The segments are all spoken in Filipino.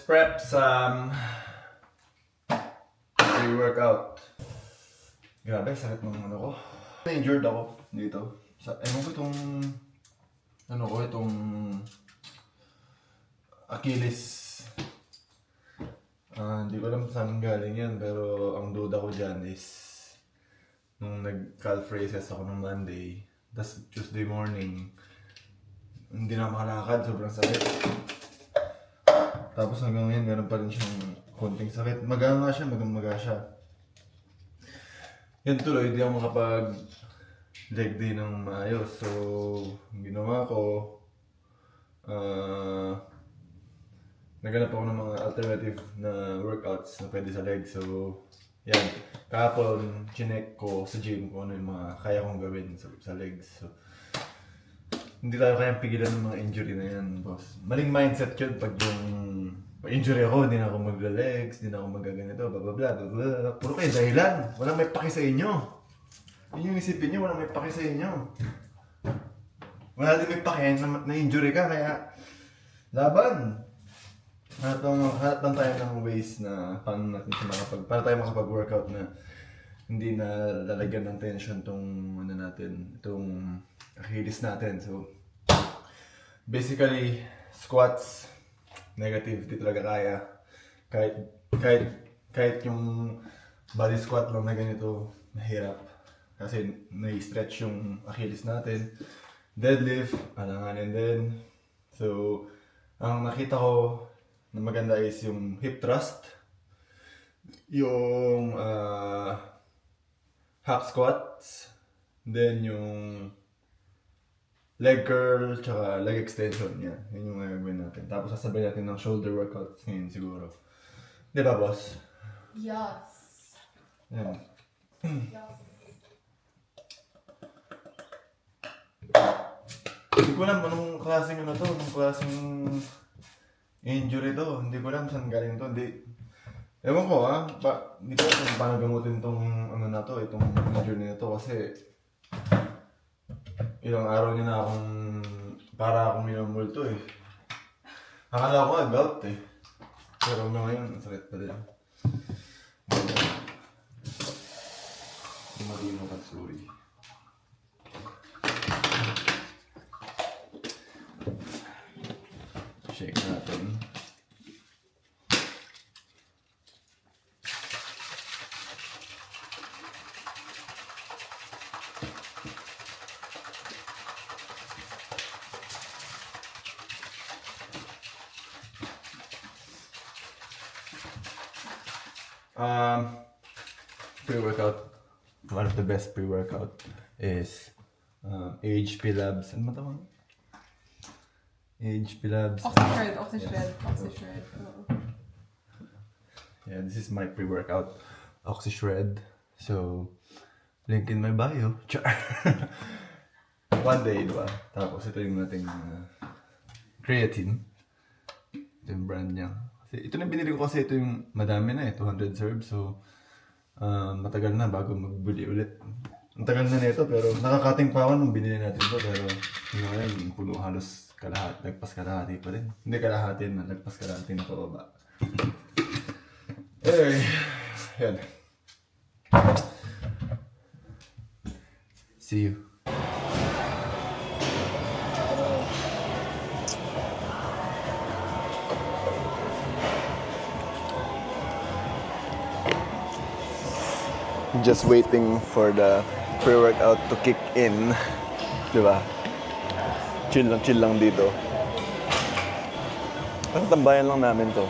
prep some pre-workout. Grabe, sakit ng ano ko. Injured ako dito. Ewan ko itong itong Achilles. Hindi ko alam saan galing yan, pero ang duda ko dyan is nung nag-calf raises ako ng Monday, tas Tuesday morning, hindi na makalakad, sobrang sakit. Tapos hanggang ngayon, meron pa rin siyang konting sakit. Maga siya. Yan tuloy, hindi ako makapag leg day ng maayos. So, ang ginawa ko, naghanap ako ng mga alternative na workouts na pwede sa leg. So, yan. Kahapon, chinek ko sa gym kung ano yung mga kaya kong gawin sa legs. So, hindi tayo kayang pigilan ng mga injury na yan, boss. Maling mindset yun pag yung injury ako, hindi na ako mag-legs, hindi na ako magaganito, blah blah blah. Puro kayo dahilan. Walang may paki sa inyo. Yun yung isipin nyo, walang may paki sa inyo. Wala din may paki na injury ka, kaya laban. Hanap lang tayo ng ways na paano tayo makapag-workout na hindi na lalagyan ng tension itong Achilles natin. So, basically, squats, negative, di talaga kaya. Kahit yung body squat lang na ganito, mahirap. Kasi nai-stretch yung Achilles natin. Deadlift, alanganin din. So, ang nakita ko na maganda is yung hip thrust, yung hack squats, then yung leg curl, tsaka leg extension. Yan yung gagawin natin. Tapos sasabay natin ng shoulder workouts ngayon siguro. Di ba, boss? Yes. Yan. Yes. Hindi ko alam anong klaseng injury to. Hindi ko alam saan galing to. Ewan ko hindi ko alam kung paano gamutin itong itong injury na to kasi ilang araw niya na para akong minumulto eh. Akala ko gout eh. Pero ngayon, sakit pa din. Marino Katsuri. Shake natin. Pre-workout. One of the best pre-workout is AHP Labs. Ano matawag? AHP Labs. Oxyshred. Yeah, this is my pre-workout. Oxyshred. So, link in my bio. Char. One day, diba? Tapos ito yung ating creatine. Ito yung brand niya. Kasi ito na binili ko kasi ito yung madami na 200 serves. So, matagal na bago magbili ulit. Ang tagal na nito pero nakakating pa ako nung binili natin ito. Pero ngayon, puno halos lagpas kalahati pa rin. Hindi kalahati na, lagpas kalahati na pababa. Anyway, yan. See you. Just waiting for the pre-workout to kick in. Diba? Chill lang dito. Parang tambayan lang namin to.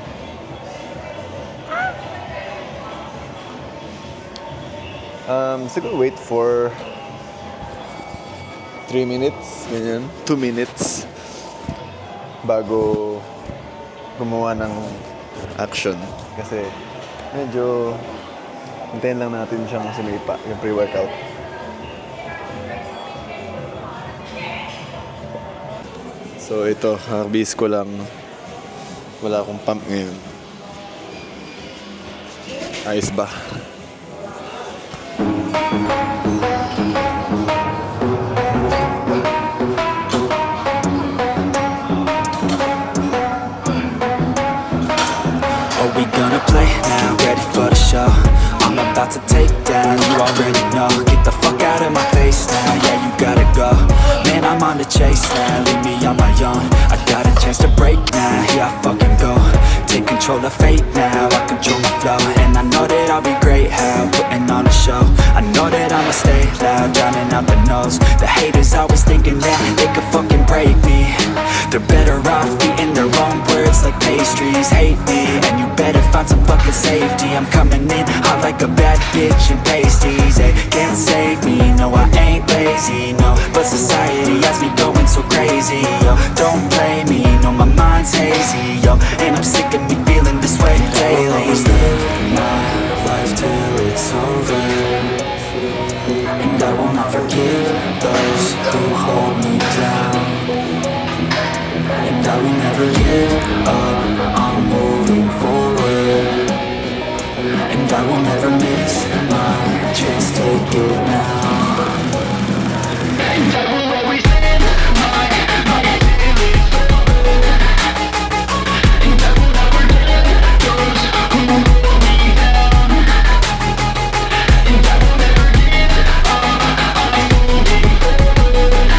Siguro wait for 3 minutes, ganyan, 2 minutes bago gumawa ng action. Kasi medyo hintayin lang natin siyang sumipa, yung pre-workout. So ito, bis ko lang. Wala akong pump ngayon. Ayos ba? about to take down. You already know, get the fuck out of my face now. Yeah, you gotta go, man, I'm on the chase now. Leave me on my own, I got a chance to break now. Here I fucking go, take control of fate now. I control my flow, and I know that I'll be great. How, putting on a show, I know that I'ma stay loud, drowning out the noise. The haters always thinking that they could fucking break me. They're better off eating their own words like pastries. Hate me, and you better find some fucking safety. I'm coming in hot like a bad bitch in pasties. They can't save me, no I ain't lazy, no. But society has me going so crazy, yo. Don't play me, no my mind's hazy, yo. And I'm sick of me feeling this way daily. I'll always live my life till it's over, and I will not forgive those who hold me down. And I will never give up, I'm moving forward. And I will never miss my chance, take it now. And I will always live my life till it's over. And I will never give those who hold me down. And I will never give up, I'm moving forward.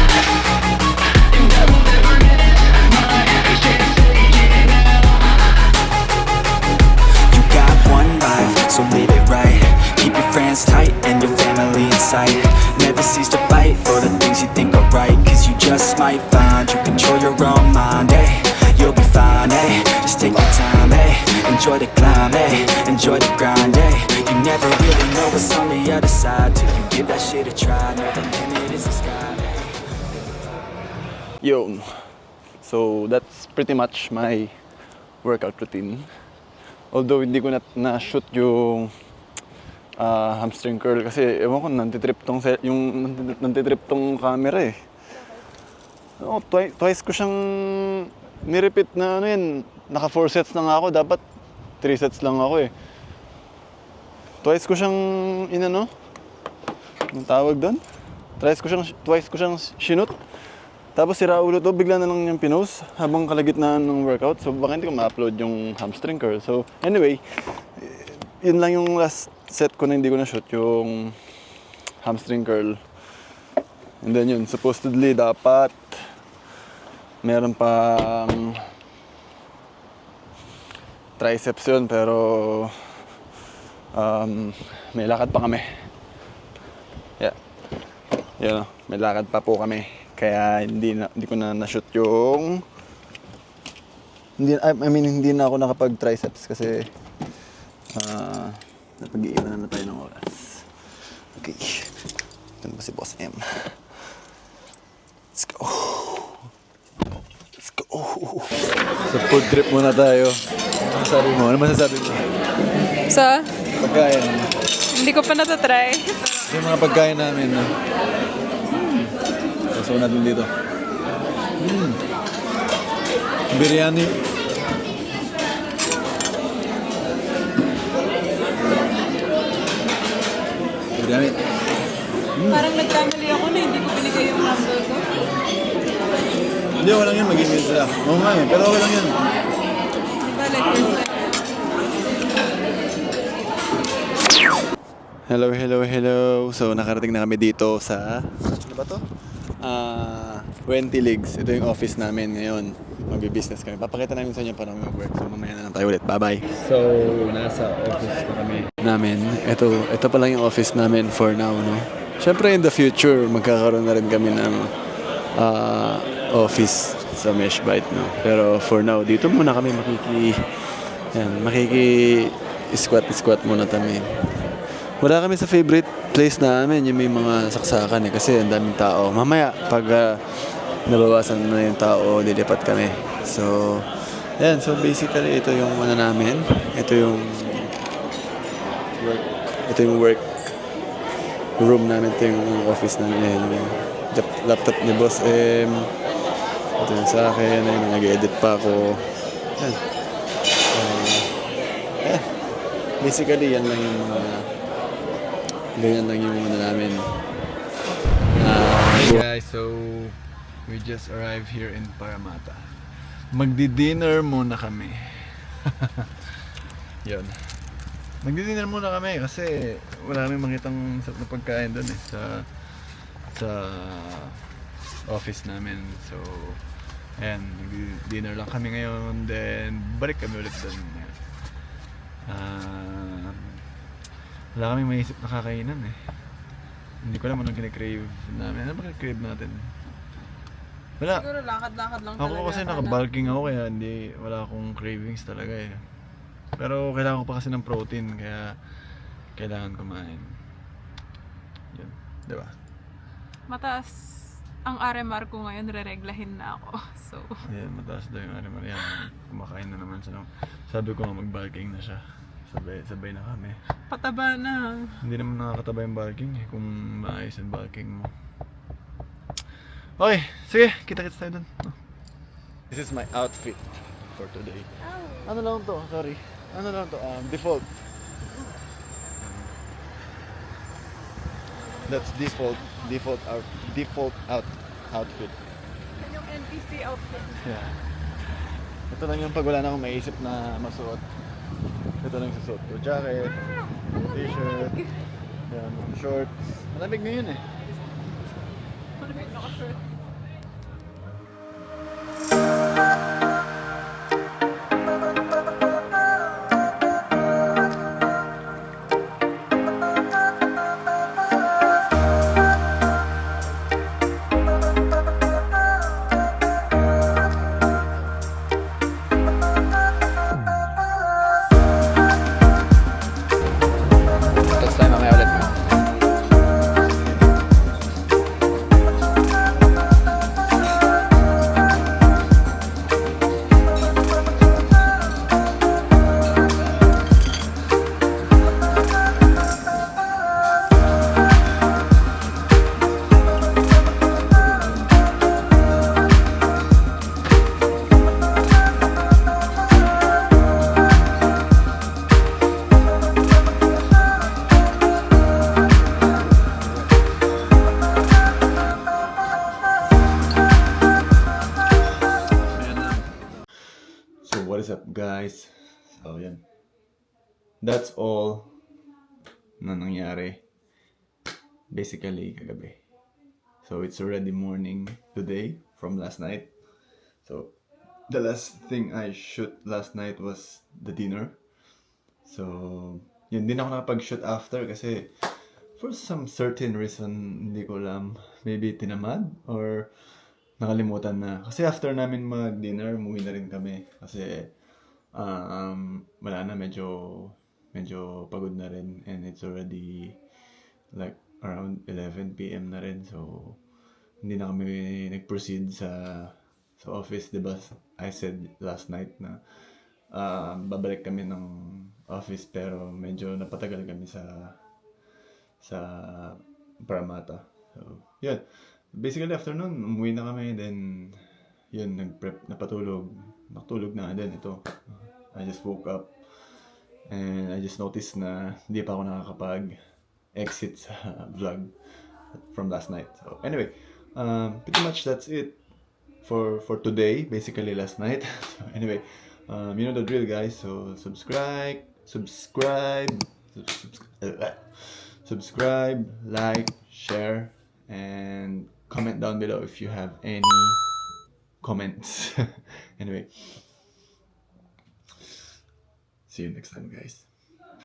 And I will never miss my chance, take it now. You got one life, so live it right. Keep your friends tight and your family in sight. Never cease to fight for the things you think are right, cause you just might find you control your own mind, eh? You'll be fine, eh? Just take your time, eh? Enjoy the climb, eh? Enjoy the grind, eh? You never really know what's on the other side till you give that shit a try. No, the limit is the sky, eh? Yun. So that's pretty much my workout routine. Although hindi ko na-shoot yung hamstring curl kasi ewan ko nantitrip tong camera eh. Oh, twice ko siyang nirepeat na ano yan, naka 4 sets na nga ako, dapat 3 sets lang ako eh. Twice ko siyang inano, anong tawag doon? Twice ko siyang sinut. Tapos sira ulo to, bigla na lang niyang pinost habang kalagitnaan ng workout. So baka hindi ko ma-upload yung hamstring curl. So anyway, yun lang yung last set ko na hindi ko na-shoot, yung hamstring curl. And then yun, supposedly dapat meron pang triceps yun, pero may lakad pa kami. Yeah. Yun, may lakad pa po kami. Kaya hindi ko na na-shoot yung hindi na ako nakapag-triceps kasi napag-iiwanan na tayo ng oras. Okay. Ito na ba si Boss M? Let's go. Let's go. Sa food trip muna tayo. Ano masasabi mo? Ano masasabi mo? Sa? Pagkain. Hindi ko pa natatry. Yung mga pagkain namin. No? Sasaw natin dito. Biryani. Biryani. Parang nagkamali ako na hindi ko binigay yung number ko. Hindi, walang yan. Mag-email sila. Oo nga eh. Pero okay lang yan. Diba, like first time? Hello. So, nakarating na kami dito sa... Ano ba to? Wenty Leagues. Ito yung office namin ngayon. Magbi-business kami. Papakita namin sa inyo paano mag-work. So, mamaya na lang tayo ulit. Bye-bye. So, nasa office na kami. Ito pa lang yung office namin for now, no? Syempre, in the future, magkakaroon na rin kami ng office sa Meshbite, no? Pero for now, dito muna kami makiki-squat muna kami. Wala kami sa favorite place namin, yung may mga saksakan eh, kasi ang daming tao. Mamaya, pag nabawasan na yung tao, lilipat kami. So, yan. So, basically, ito yung ano namin. Ito yung work room namin. Ito yung office namin. Yan, yung laptop ni Boss M. Ito yung sa akin. Nag-edit pa ako. Yan. Basically, yan lang yung mga ganyan lang yung ano namin. Hey guys, so we just arrived here in Parramatta. Magdi-dinner muna kami. Yun. Nagdi-dinner muna kami kasi wala kami makitang sarap na pagkain doon eh sa office namin. So, ayan, nag-dinner lang kami ngayon, then balik kami ulit doon. Wala kaming maisip na kakainan eh. Hindi ko alam anong kine-crave namin. Ano ba kine-crave natin? Wala. Siguro lakad-lakad lang Ako talaga. kasi naka-bulking ako kaya wala akong cravings talaga eh. Pero kailangan ko pa kasi ng protein kaya kailangan kumain. Yun, di ba? Mataas ang RMR ko ngayon, rereglahin na ako. So, Yan, mataas daw yung animal yan. Kumakain na naman siya. Sabi ko nga mag-bulking na siya. Sabay na kami. pataba na. Hindi naman nakakataba yung bulking eh, kung maayos yung bulking mo. Okay, sige, kita-kits tayo dun. This is my outfit for today. Ano lang to? Sorry. Ano lang to? Default. That's default outfit. Yung NPC outfit. Yeah. Ito lang yung pag wala na akong maisip na masuot. Ito lang yung susuot ko. Jacket, t-shirt, yan, shorts. Malamig na yun eh. Naka-shirt. Next time mamaya ulit. So what is up guys? So yan. That's all na nangyari basically kagabi. So it's already morning today from last night. So the last thing I shoot last night was the dinner. So yun, din ako nakapag-shoot after kasi for some certain reason, hindi ko alam, maybe tinamad or nakalimutan na. Kasi after namin mag-dinner, umuwi na rin kami. Kasi wala na, medyo pagod na rin. And it's already like around 11 p.m. na rin. So, hindi na kami nag-proceed sa office. Diba? I said last night na babalik kami ng office pero medyo napatagal kami sa Paramata. So, yun. Basically, after nun, umuwi na kami, then, yun, napatulog. Nakatulog na, then ito. I just woke up, and I just noticed na hindi pa ako nakakapag-exit sa vlog from last night. So, anyway, pretty much that's it for today, basically last night. So, anyway, you know the drill, guys. So, subscribe, like, share, and comment down below if you have any comments. Anyway, see you next time, guys.